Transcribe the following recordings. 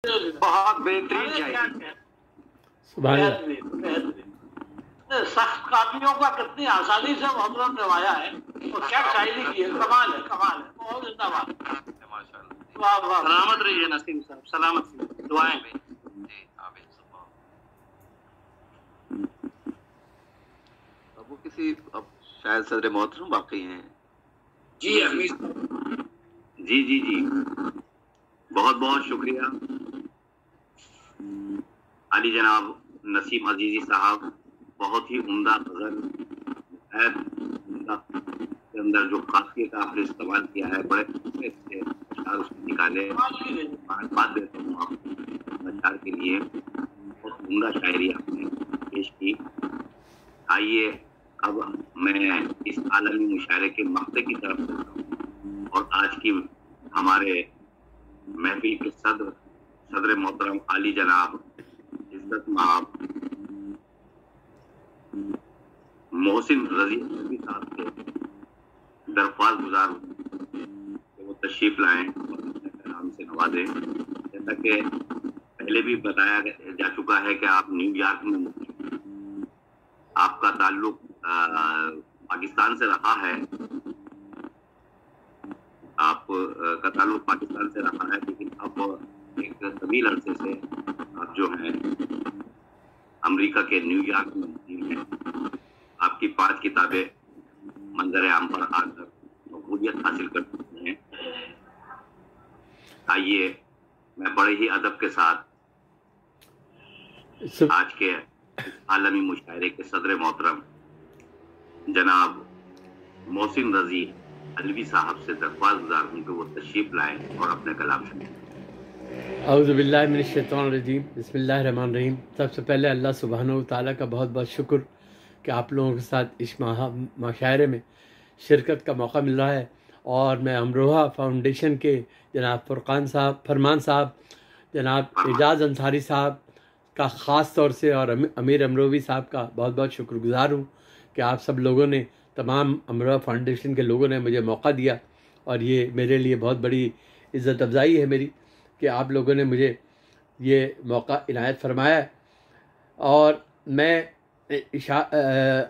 बहुत बेहतरीन शायरी। सुभान अल्लाह। सख्त कापियों का कितनी आसानी से मोहम्मद ने रवाया है और क्या शायरी की है। कमाल है, कमाल है। बहुत जिंदाबाद, वाह वाह। सलामत रहिए नसीम साहब, सलामत दुआएं। वो किसी अब शायद सदर मोहतरम वाकई हैं। जी अमीर जी जी जी, बहुत बहुत शुक्रिया अली जनाब नसीम अजीजी साहब। बहुत ही उम्दा गज़ल के अंदर जो काफियत आपने इस्तेमाल किया है, बड़े अच्छे अशार उसमें निकाले। बात देता हूँ आपको अशार के लिए। बहुत उम्दा शायरी आपने पेश की। आइए अब मैं इस आलमी मुशायरे के मकसद की तरफ चलता हूँ और आज की हमारे महफिल के सदर मोहतरम अली जनाब इज्जत माब मोहसिन रजी साहब के दरख्वास्त गुजार कि वो तशरीफ लाएं और अपने कलाम से नवाजें। जैसा कि पहले भी बताया जा चुका है कि आप न्यूयॉर्क में, आपका ताल्लुक पाकिस्तान से रहा है, आप का ताल्लुक पाकिस्तान से रहा है, लेकिन अब एक तवील अरसे से आप जो हैं अमेरिका के न्यूयॉर्क में मुकीम हैं। आपकी 5 किताबें मंजर आम पर आकर मकबूलियत हासिल कर चुकी हैं। आइए मैं बड़े ही अदब के साथ आज के आलमी मुशायरे के सदर मोहतरम जनाब मोहसिन रजी अलवी साहब से दरख्वास्त गुजार हूँ कि वो तशरीफ लाएं और अपने कलाम सुनाएं। औज़ु बिल्लाहि मिनश शैतानिर रजीम, बिस्मिल्लाहिर रहमानिर रहीम। सबसे पहले अल्लाह सुब्हानहू तआला का बहुत बहुत शुक्र कि आप लोगों के साथ इस मुशायरे में शिरकत का मौका मिल रहा है। और मैं अमरोहा फाउंडेशन के जनाब फरमान साहब, जनाब एजाज़ अंसारी साहब का ख़ास तौर से और अमीर अमरोवी साहब का बहुत बहुत शुक्रगुजार हूँ कि आप सब लोगों ने, तमाम अमरोहा फाउंडेशन के लोगों ने मुझे मौका दिया। और ये मेरे लिए बहुत बड़ी इज़्ज़त अफ़ज़ाई है मेरी कि आप लोगों ने मुझे ये मौका इनायत फरमाया। और मैं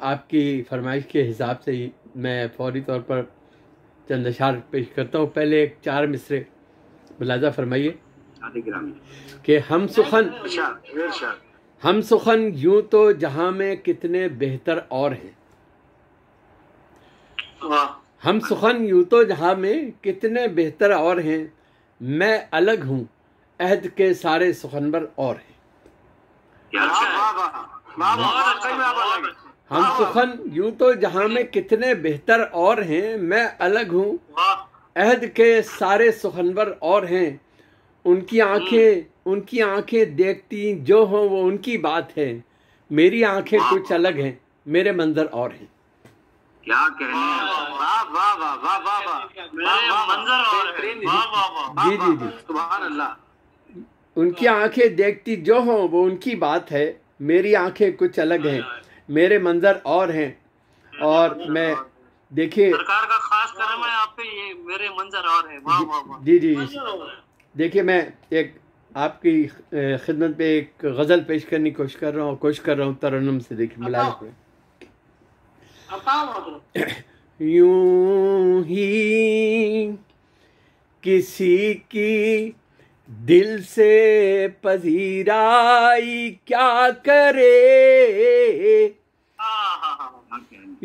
आपकी फरमाइश के हिसाब से ही मैं फौरी तौर पर चंद अशार पेश करता हूँ। पहले एक 4 मिसरे मुलाज़ा फरमाइए कि हम सुखन यूं तो जहां में कितने बेहतर और हैं। हम सुखन यूं तो जहां में कितने बेहतर और हैं, मैं अलग हूँ अहद के सारे सुखनवर और हैं। हम सुखन यूं तो जहां में कितने बेहतर और हैं, मैं अलग हूँ अहद के सारे सुखनवर और हैं। उनकी आंखें देखती जो हो वो उनकी बात है, मेरी आंखें कुछ अलग हैं, मेरे मंजर और हैं। क्या कहने हैं, वाह वाह वाह वाह वाह वाह, मेरे मंजर और जी जी जी, सुभान अल्लाह। उनकी आंखें देखती जो हो वो उनकी बात है, मेरी आंखें कुछ अलग हैं, मेरे मंजर और हैं। और मैं देखिए सरकार का खास करम है आप पे, ये मेरे मंजर और है। वाह वाह वाह। जी जी, देखिए मैं एक आपकी खिदमत पे एक गज़ल पेश करने की कोशिश कर रहा हूँ तरन्नुम से। देखिए मिला यूं ही किसी की दिल से पजीराई क्या करे,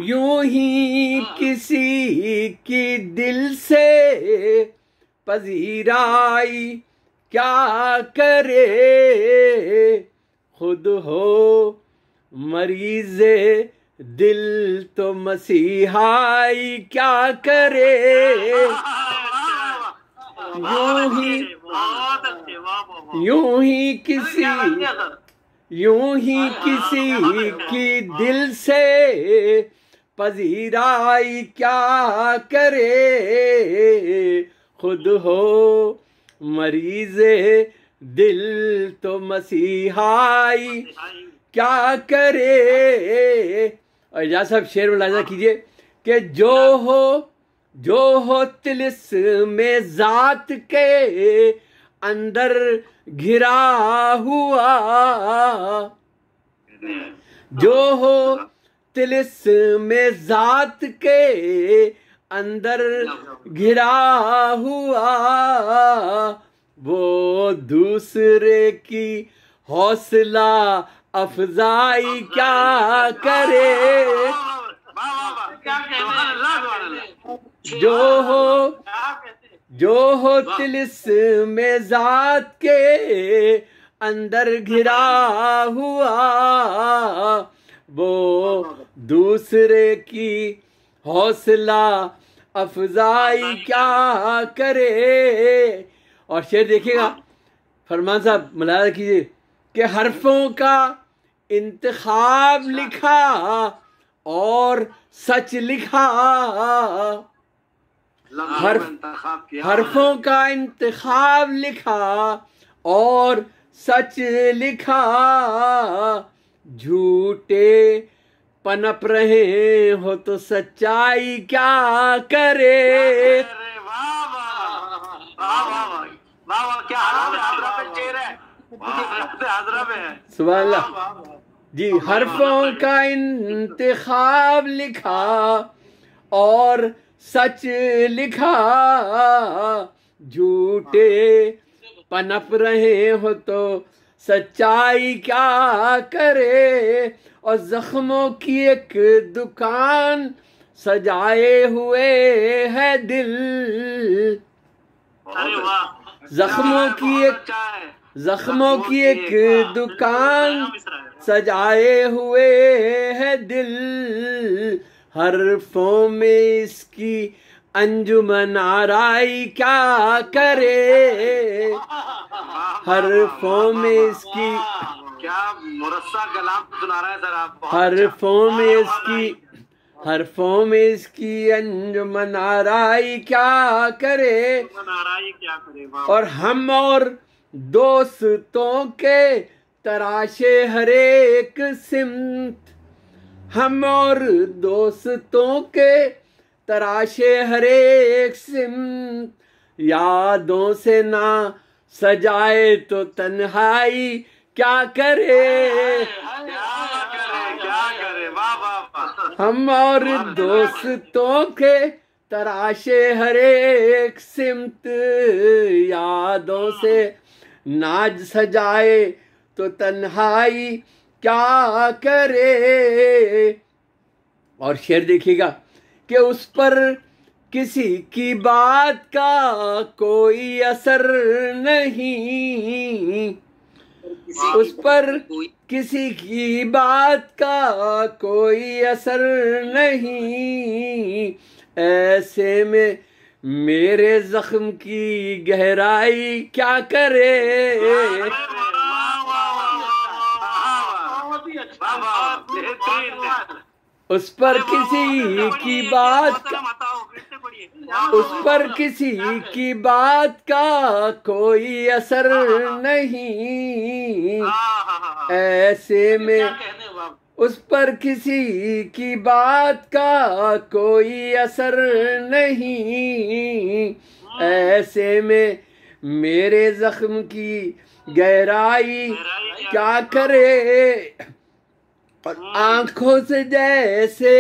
यूं ही किसी की दिल से पजीराई क्या करे, खुद हो मरीज़े दिल तो मसीहाई क्या करे। यूं ही किसी की दिल से पजीराई क्या करे, खुद हो मरीज़े दिल तो मसीहाई क्या करे। और या सब शेर मुलाजा कीजिए कि जो हो तिलिस्म में ज़ात के अंदर घिरा हुआ, जो हो तिलिस्मे ज़ात के अंदर घिरा हुआ, वो दूसरे की हौसला अफजाई क्या करे। जो हो तिलिस्मे ज़ात के अंदर घिरा हुआ, वो दूसरे की हौसला अफजाई क्या करे। और शेर देखिएगा, फरमान साहब मुलाहिजा कीजिए कि हरफों का इंतखाब लिखा और सच लिखा, हरफों का इंतखाब लिखा और सच लिखा, झूठे पनप रहे हो तो सच्चाई क्या करे। सुभान अल्लाह जी। हरफों का इंतखाब लिखा और सच लिखा, झूठे पनप रहे हो तो सच्चाई क्या करे। और जख्मों की एक दुकान सजाए हुए है दिल, जख्मों की एक दुकान सजाए हुए है दिल, हरफों में इसकी अंजुमन आराई क्या करे। हरफों में इसकी क्या मुरस्सा कलाम सुना रहा है सर आप। हरफों में इसकी अंजुमन आराई क्या करे। और हम और दोस्तों के तराशे हर एक सिमत, हम और दोस्तों के तराशे हर एक सिमत, यादों से ना सजाए तो तन्हाई क्या करे। हम और दोस्तों के तराशे हर एक सिमत, यादों से नाज सजाए तो तन्हाई क्या करे। और शेर देखिएगा कि उस पर किसी की बात का कोई असर नहीं, उस पर किसी की बात का कोई असर नहीं, ऐसे में मेरे जख्म की गहराई क्या करे। उस पर किसी की बात का, उस पर किसी की बात का कोई असर नहीं, ऐसे में उस पर किसी की बात का कोई असर नहीं, ऐसे में मेरे जख्म की गहराई क्या करे। और आंखों से जैसे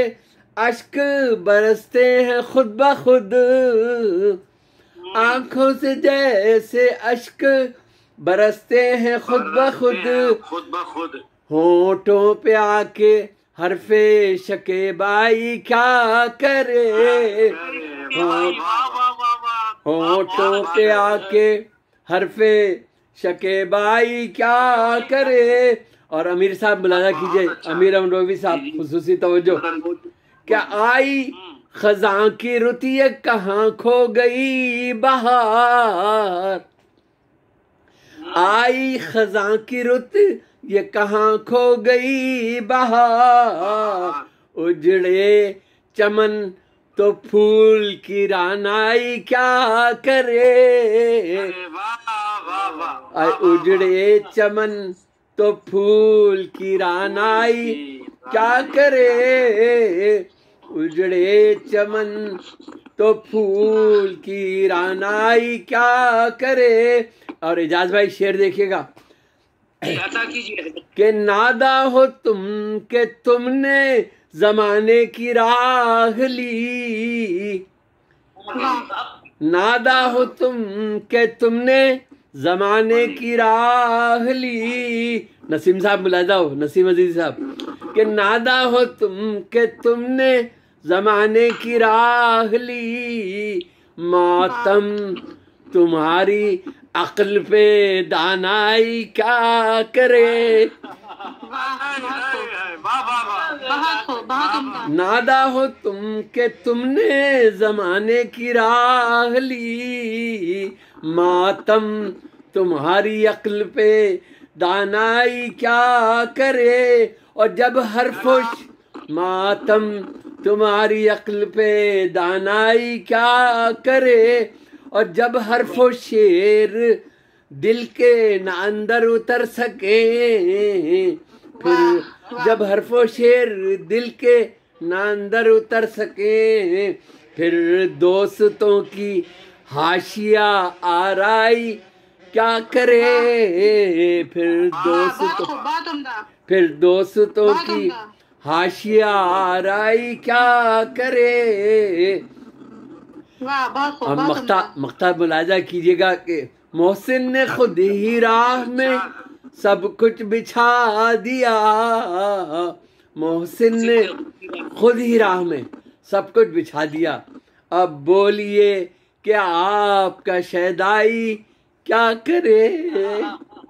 अश्क बरसते हैं खुद ब खुद, आंखों से जैसे अश्क बरसते हैं खुद ब खुद, होठों पे आके हरफे शकेबाई क्या करे। होठों पे आके हरफे शकेबाई क्या करे। और अमीर साहब मुलाजा कीजिए, अमीर अमरोवी साहब खुसूसी तवज्जो। क्या आई खजां की रुत ये कहाँ खो गई बहार, आई खजां की रुत ये कहाँ खो गई बहार, उजड़े चमन तो फूल की रानाई क्या करे। उजड़े चमन तो फूल की रानाई क्या करे। उजड़े चमन तो फूल की रानाई क्या करे। और एजाज भाई शेर देखिएगा ऐसा कीजिए कि नादा हो तुम के तुमने जमाने की राह ली, नादा हो तुम के तुमने जमाने की राह ली। नसीम साहब मुलाजा हो, नसीम अजीज साहब, कि नादा हो तुम के तुमने जमाने की राह ली, मातम तुम्हारी अक्ल पे दानाई क्या करे। नादा हो तुम के तुमने जमाने की राह ली, मातम तुम्हारी अक्ल पे दानाई क्या करे। और जब हरफुश मातम तुम्हारी अक्ल पे दानाई क्या करे। और जब हरफो शेर दिल के न अंदर उतर सके, फिर जब हरफो शेर दिल के न अंदर उतर सके, फिर दोस्तों की हाशिया आराई क्या करे। फिर दोस्तों की हाशिया आराई क्या करे। और मख्ता मुलाजा कीजिएगा कि मोहसिन ने खुद ही राह में सब कुछ बिछा दिया, मोहसिन ने खुद ही राह में सब कुछ बिछा दिया। अब बोलिए कि आपका शहदाई क्या करे।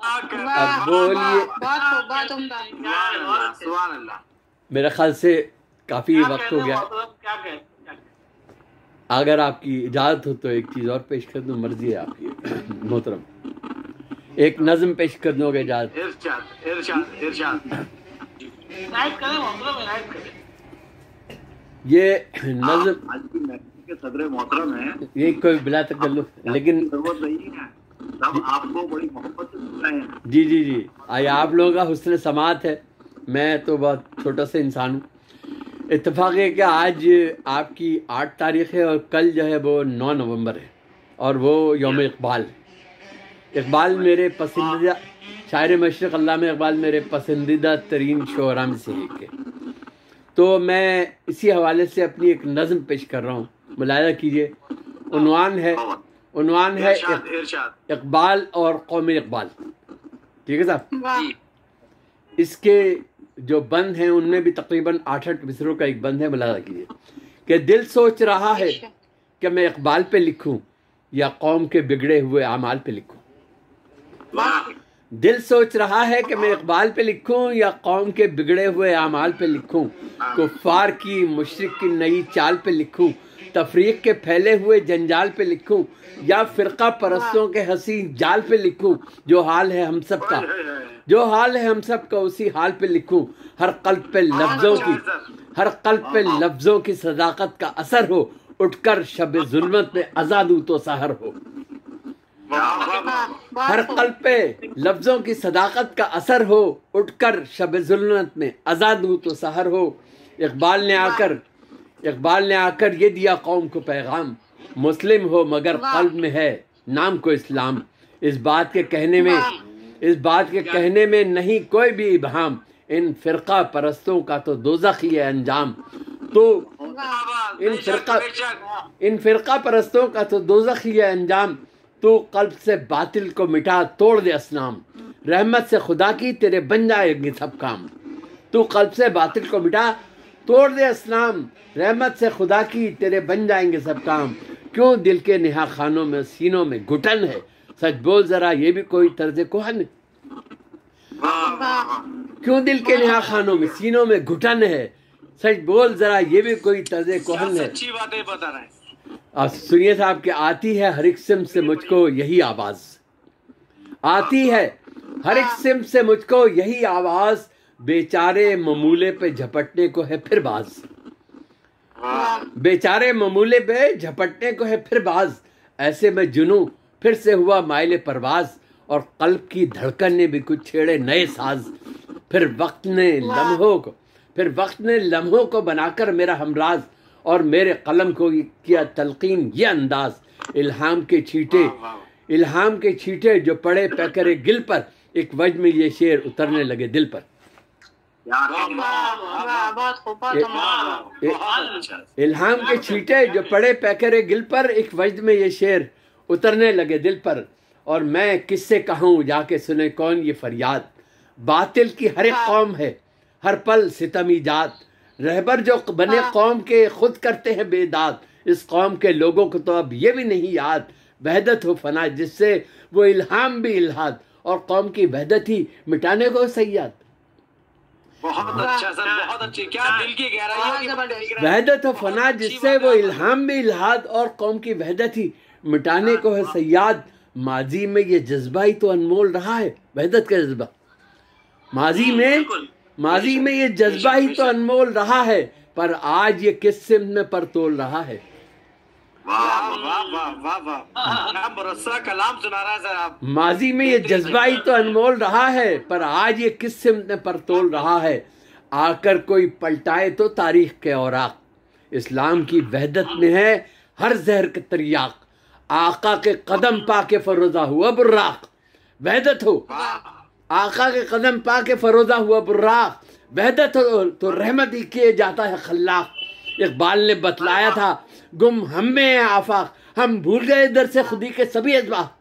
अब बोलिए। मेरा ख्याल से काफी वक्त हो गया, अगर आपकी इजाज़त हो तो एक चीज़ और पेश कर दूं। मर्जी है आपकी मोहतरम, एक नज़म पेश कर दोगे इजाज़त? ये नज़म के सदर मोहतरम है, ये कोई बिला तक कर लो, लेकिन जरूरत नहीं है, सब आपको बड़ी मोहब्बत से सुन रहे हैं। जी जी जी, आइए, आप लोगों का हुस्न समात है, मैं तो बहुत छोटा सा इंसान हूँ। इत्तेफाक है कि आज आपकी 8 तारीख़ है और कल जो है वो 9 नवंबर है और वो यौम इकबाल है। इकबाल मेरे पसंदीदा शायर मशरिक़ अल्लामा इकबाल मेरे पसंदीदा तरीन शोरा में से एक है। तो मैं इसी हवाले से अपनी एक नज़म पेश कर रहा हूँ, मुलाहिज़ा कीजिए। उन्वान है इकबाल और कौम इकबाल। ठीक है साहब? इसके जो बंद हैं उनमें भी तकरीबन 8 मिसरों का एक बंद है, मुलाहिज़ा कीजिए कि दिल सोच रहा है कि मैं इकबाल पे लिखूं या कौम के बिगड़े हुए आमाल पे लिखूं। दिल सोच रहा है कि मैं इकबाल पे लिखूं या कौम के बिगड़े हुए आमाल पे लिखूं, कुफ्फार की मुशरिक की नई चाल पे लिखूं, तफरीक के फैले हुए जंजाल पे लिखूं या फ़िरका परस्तों के हसीन जाल पे लिखूं। जो हाल है हम सब का उसी हाल पे लिखूं। हर कल्ब पे लफ्ज़ों की सदाकत का असर हो, उठकर शब जुल्मत में आज़ाद हूं तो सहर हो। हर कल्ब पे लफ्ज़ों की सदाकत का असर हो, उठकर शब जुल्मत में आज़ाद हूं तो सहर हो। इकबाल ने आकर ये दिया कौम को पैगाम, मुस्लिम हो मगर कल्ब में है नाम को इस्लाम। इस बात के कहने में नहीं कोई भी इबहाम, इन फ़िरका परस्तों का तो दोज़ख ही है अंजाम। तो इन फ़िरका परस्तों का तो दोज़ख ही है अंजाम। तो कल्ब से बातिल को मिटा तोड़ दे असनाम, रहमत से खुदा की तेरे बन जाएंगे सब काम। तो कल्ब से बातिल को मिटा तोड़ दे असनाम, रहमत से खुदा की तेरे बन जाएंगे सब काम। क्यों दिल के निहा खानों में सीनों में घुटन है, सच बोल जरा ये भी कोई तर्ज कोहन है। क्यों दिल के निहा खानों में सीनों में घुटन है, सच बोल जरा ये भी कोई तर्ज कोहन है। अच्छी बातें बता रहे हैं। अब सुनिए साहब कि आती है हर एक सिम से मुझको यही आवाज़, आती है हर एक सिम से मुझको यही आवाज़, बेचारे ममूले पे झपटने को है फिर बाज। बेचारे ममूले पे झपटने को है फिर बाज, ऐसे में जुनू फिर से हुआ माइले परवाज, और कल्ब की धड़कन ने भी कुछ छेड़े नए साज। फिर वक्त फिर वक्त ने लम्हों को बनाकर मेरा हमराज और मेरे कलम को किया तलकीन ये अंदाज। इल्हाम के छींटे जो पड़े पैकरे गिल पर, एक वजह में ये शेर उतरने लगे दिल पर। इल्हाम के छींटे जो पड़े पैकरे गिल पर, एक वजह में ये शेर उतरने लगे दिल पर। और मैं किससे कहूँ जाके सुने कौन ये फरियाद। बातिल की हर एक कौम है हर पल सितमी जात, रहबर जो बने कौम के खुद करते हैं बेदात। इस कौम के लोगों को तो अब ये भी नहीं याद, वहदत हो फना जिससे वो इल्हाम भी इल्हाद, और कौम की वहदत ही मिटाने को सैयाद। बहुत अच्छा सर, बहुत अच्छी, क्या दिल की गहराई। वहदत हो फना जिससे वो इल्हाम भी इल्हाद, और कौम की वहदत ही मिटाने को है सैयाद। माजी में ये जज्बा ही तो अनमोल रहा है, वहदत का जज्बा। माजी में ये जज्बा ही तो अनमोल रहा है, पर आज ये किस सिमत में पर तोल रहा है। कलाम सुना रहा है सर आप। माजी में ये जज्बा ही तो अनमोल रहा है, पर आज ये किस सिमत में पर तोल रहा है। आकर कोई पलटाए तो तारीख के औराक, इस्लाम की वहदत में है हर जहर के तरियाक। आका के कदम पाके फरोजा हुआ बुर्राक, वहदत हो। आका के कदम पाके फरोजा हुआ बुर्राक, वहदत हो तो रहमत ही किए जाता है खल्लाक। इकबाल ने बतलाया था गुम हम में आफाक, हम भूल गए दर से खुदी के सभी अजबाक।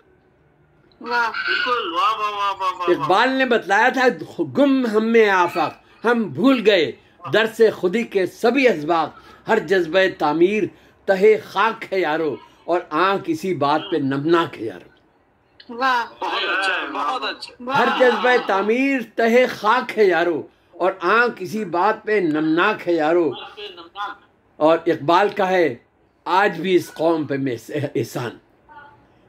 इकबाल ने बतलाया था गुम हम में आफाक, हम भूल गए दर से खुदी के सभी अजबाक। हर जज्बे तामीर तहे खाक है यारो, और आँख इसी बात पे नमनाक है यारो। बहुत अच्छा है, बहुत अच्छा। हर जज्बे तामीर तहे खाक है यारो, और आँख इसी बात पे नमनाक है यारो। और इकबाल का है आज भी इस कौम पे एहसान,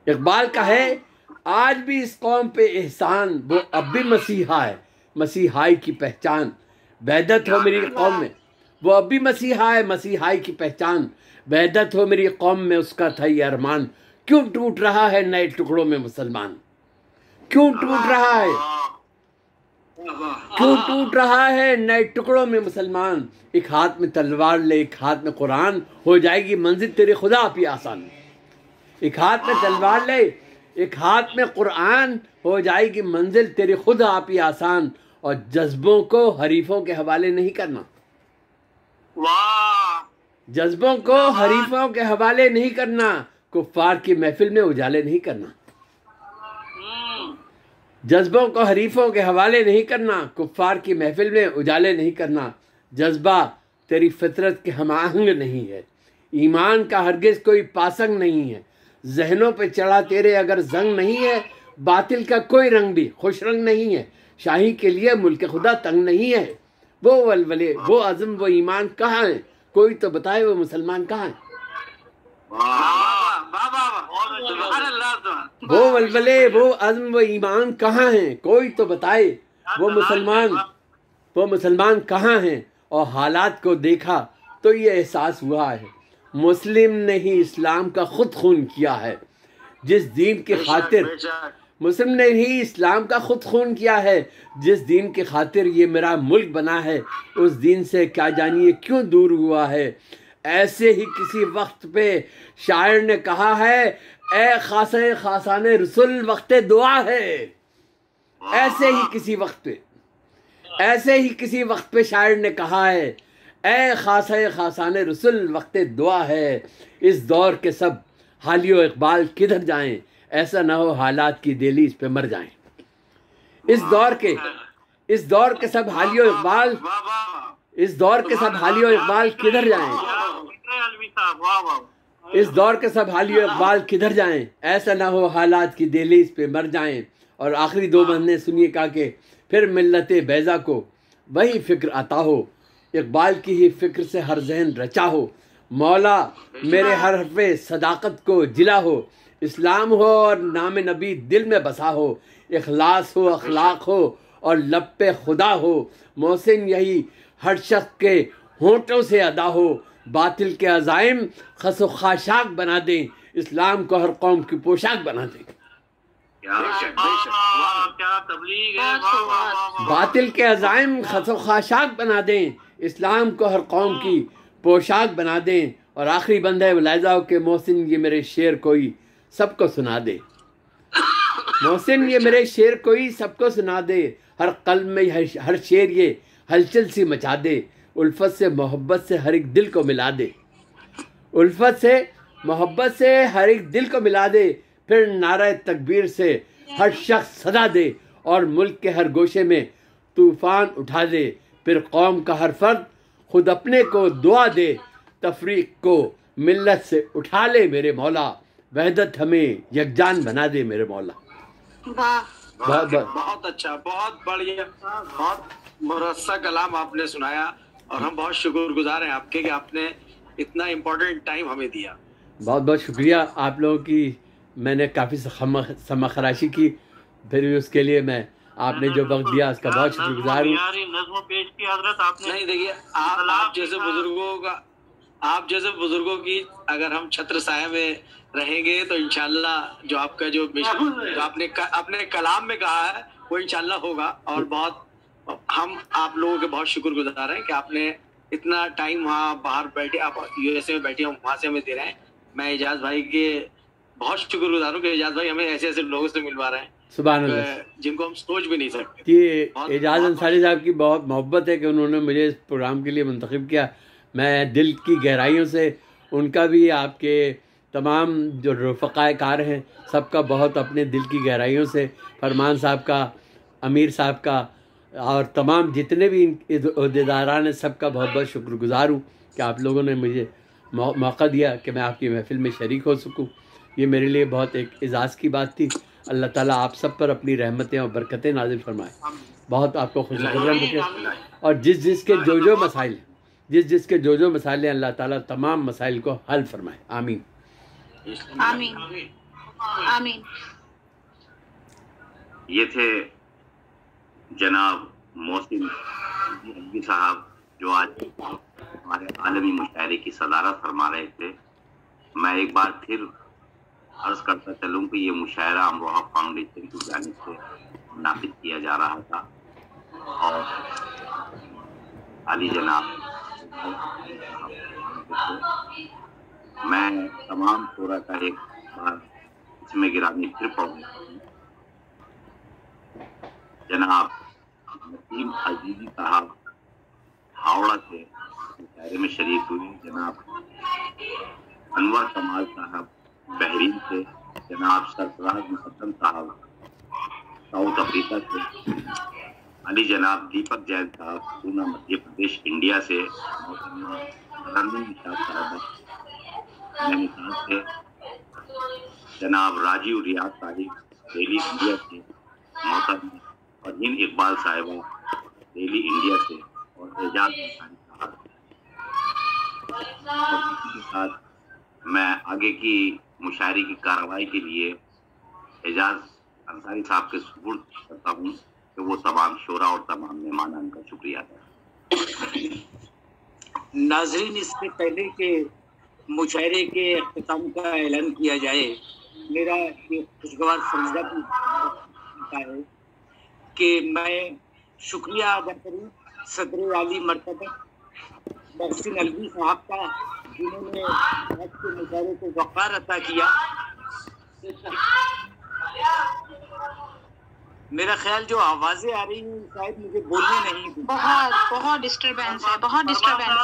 इकबाल का है आज भी इस कौम पे एहसान। वो अब भी मसीहा है, मसीहाई की पहचान। वहदत हो मेरी कौम में, वो अब भी मसीहा है, मसीहाई की पहचान। वहदत हो मेरी कौम में उसका था ये अरमान। क्यों टूट रहा है नए टुकड़ों में मुसलमान, क्यों टूट रहा है, क्यों टूट रहा है नए टुकड़ों में मुसलमान। एक हाथ में तलवार ले एक हाथ में कुरान, हो जाएगी मंजिल तेरे खुदा पे आसान। एक हाथ में तलवार ले एक हाथ में कुरान, हो जाएगी मंजिल तेरे खुदा पे आसान। और जज्बों को हरीफों के हवाले नहीं करना, जज्बों को हरीफों के हवाले नहीं करना, कुफ्फार की महफिल में उजाले नहीं करना। जज्बों को हरीफों के हवाले नहीं करना, कुफ्फार की महफिल में उजाले नहीं करना। जज्बा तेरी फितरत के हमाहंग नहीं है, ईमान का हरगिज कोई पासंग नहीं है। जहनों पे चढ़ा तेरे अगर जंग नहीं है, बातिल का कोई रंग भी खुश रंग नहीं है। शाही के लिए मुल्क खुदा तंग नहीं है। वो वलवले वो अज़म वो ईमान कहाँ है, कोई तो बताए वो मुसलमान कहाँ है। वो वलवले वो अज़्म वो ईमान कहाँ हैं, कोई तो बताए वो मुसलमान कहाँ हैं। और हालात को देखा तो ये एहसास हुआ है, मुस्लिम ने ही इस्लाम का खुद खून किया है। जिस दीन की खातिर मुस्लिम ने ही इस्लाम का खुद खून किया है, जिस दीन की खातिर ये मेरा मुल्क बना है, उस दीन से क्या जानिए क्यों दूर हुआ है। ऐसे ही किसी वक्त पे शायर ने कहा है, ए खासे खासाने रसूल वक्त दुआ है। ऐसे ही किसी वक्त पे शायर ने कहा है, ए खासे खासाने रसूल वक्त दुआ है। इस दौर के सब हालियो इकबाल किधर जाएं, ऐसा ना हो हालात की दहलीज पे मर जाएं। इस दौर के सब हालियो इकबाल किधर जाएं, इस दौर के सब हालियो इकबाल किधर जाएं, ऐसा ना हो हालात की दहलीज पे मर जाएं। और आखिरी दो बंदे सुनिए का के फिर मिल्लते बैजा को वही फिक्र आता हो, इकबाल की ही फिक्र से हर जहन रचा हो। मौला मेरे हर हरफे सदाकत को जिला हो, इस्लाम हो और नाम नबी दिल में बसा हो। इखलास हो अखलाक हो और लब पे खुदा हो, मोहसिन यही हर शख्स के होंठों से अदा हो। बातिल के अज़ाइम खसो खाशाक बना दें, इस्लाम को हर कौम की पोशाक बना दें। बातिल के अज़ाइम खसो खाशाक बना दें, इस्लाम को हर कौम की पोशाक बना दें। और आखिरी बंद है लाइजाओ के मोहसिन ये मेरे शेर कोई सबको सुना दे। मोहसिन ये मेरे शेर कोई सबको सुना दे, हर कल्ब में हर शेर ये हलचल सी मचा दे। उल्फत से मोहब्बत से हर एक दिल को मिला दे, उल्फत से मोहब्बत से हर एक दिल को मिला दे। फिर नारा तकबीर से हर शख्स सदा दे, और मुल्क के हर गोशे में तूफ़ान उठा दे। फिर कौम का हर फर्द खुद अपने को दुआ दे, तफरीक को मिल्लत से उठा ले मेरे मौला। वहदत हमें यकजान बना दे मेरे मौला। बहुत अच्छा, बहुत बढ़िया, बहुत मुरस्सा कलाम आपने सुनाया और हम बहुत शुक्रगुजार हैं आपके कि आपने इतना इम्पोर्टेंट टाइम हमें दिया। बहुत बहुत शुक्रिया आप लोगों की। मैंने काफ़ी समखराशी की, फिर भी उसके लिए मैं आपने जो वक्त दिया उसका बहुत शुक्रगुजार हूँ। नज़्म पेश की हजरत आपने। नहीं देखिए, आप जैसे बुजुर्गों की अगर हम छत्र साया में रहेंगे तो इंशाल्लाह जो आपका जो आपने कलाम में कहा है वो इंशाल्लाह होगा। और बहुत हम आप लोगों के बहुत शुक्रगुजार हैं कि आपने इतना टाइम वहाँ बाहर बैठे, आप यूएसए में बैठे हैं, वहाँ से हमें दे रहे हैं। मैं एजाज भाई के बहुत शुक्रगुजार हूँ कि एजाज भाई हमें ऐसे ऐसे लोगों से मिलवा रहे हैं सुभान अल्लाह, जिनको हम सोच भी नहीं सकते। कि एजाज अंसारी साहब की बहुत मोहब्बत है कि उन्होंने मुझे इस प्रोग्राम के लिए मुंतखब किया। मैं दिल की गहराइयों से उनका भी, आपके तमाम जो रफ़क़ाए कार हैं सबका बहुत अपने दिल की गहराइयों से, फरमान साहब का, अमीर साहब का और तमाम जितने भी अहदेदारान हैं सबका बहुत बहुत शुक्रगुजार हूँ कि आप लोगों ने मुझे मौका दिया कि मैं आपकी महफ़िल में शरीक हो सकूँ। ये मेरे लिए बहुत एक एजाज़ की बात थी। अल्लाह ताला आप सब पर अपनी रहमतें और बरकतें नाज़िल फरमाए, बहुत आपको खुशखबरम रखे। और जिस जिसके जो मसाइल हैं अल्लाह ताला तमाम मसाइल को हल फरमाए। आमीन आमीन आमीन। ये थे जनाब मोहसिन अल्वी साहब जो आज हमारे आलमी मुशायरे की सदारत फरमा रहे थे। मैं एक बार फिर अर्ज करता चलूँ कि ये मुशायरा अमरोहा फाउंडेशन की जानिब से मुनाकिद किया जा रहा था और अली जनाब मैं तमाम सूरा का एक बार इसमें गिरामी फिर पढ़ूँगा। जनाब नसीम अजीजी साहब हावड़ा से मुशायरे में शरीक हुए। जनाब अनवर कमाल साहब बहरीन से, जनाब सरफराज मुकद्दम साहब साउथ अफ्रीका से, अली जनाब दीपक जैन साहब पूना मध्य प्रदेश इंडिया से, साहब नैनीताल से, जनाब राजीव रियाज साहिब दिल्ली इंडिया से, मोहतरम फरहीन इकबाल साहिबा दिल्ली इंडिया से और एजाज अंसारी साहब के साथ मैं आगे की मुशायरे की कार्रवाई के लिए एजाज अंसारी साहब के सुपुर्द करता हूँ कि वो तमाम शोरा और तमाम मेहमान का शुक्रिया अदा। नाजरीन, इससे पहले के मुशायरे के अख्तिताम का ऐलान किया जाए, मेरा ये खुशगवार फर्जा भी है कि मैं शुक्रिया अदा करूँ सदर आली मर्तबा मोहसिन अल्वी साहब का, जिन्होंने आज के मुशायरे को वक़ार अता किया। मेरा ख्याल जो आवाज़ें आ रही हैं शायद मुझे बोलने नहीं दी। बहुत डिस्टर्बेंस है, बहुत डिस्टर्बेंस।